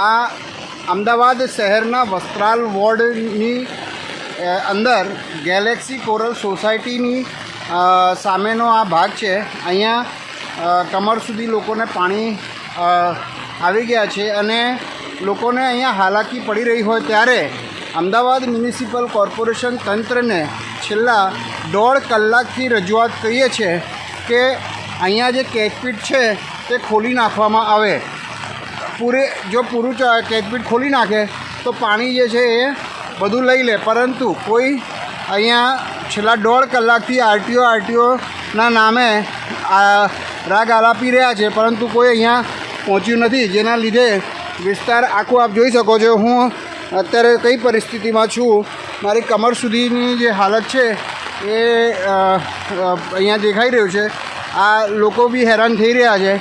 આ અમદાવાદ શહેરના વસ્ત્રાલ વોર્ડની અંદર ગેલેક્સી કોરલ સોસાયટીની સામેનો આ ભાગ છે. અહીંયા કમર સુધી લોકોને પાણી આવી ગયા છે અને લોકોને અહીંયા હાલાકી પડી રહી હોય ત્યારે અમદાવાદ મ્યુનિસિપલ કોર્પોરેશન તંત્રને છેલ્લા 1.5 કલાકથી રજૂઆત કરીએ છીએ કે અહીંયા જે કેચપીટ છે તે ખોલી નાખવામાં આવે. પૂરું કેચપીટ ખોલી નાખે તો પાણી જે છે એ બધું લઈ લે, પરંતુ કોઈ અહીંયા છેલ્લા 1.5 કલાકથી આરટીઓના નામે રાગ આલાપી રહ્યા છે, પરંતુ કોઈ અહીંયા પહોંચ્યું નથી, જેના લીધે વિસ્તાર આખો આપ જોઈ શકો છો. હું અત્યારે કઈ પરિસ્થિતિમાં છું, મારી કમર સુધીની જે હાલત છે એ અહીંયા દેખાઈ રહ્યું છે. આ લોકો બી હેરાન થઈ રહ્યા છે.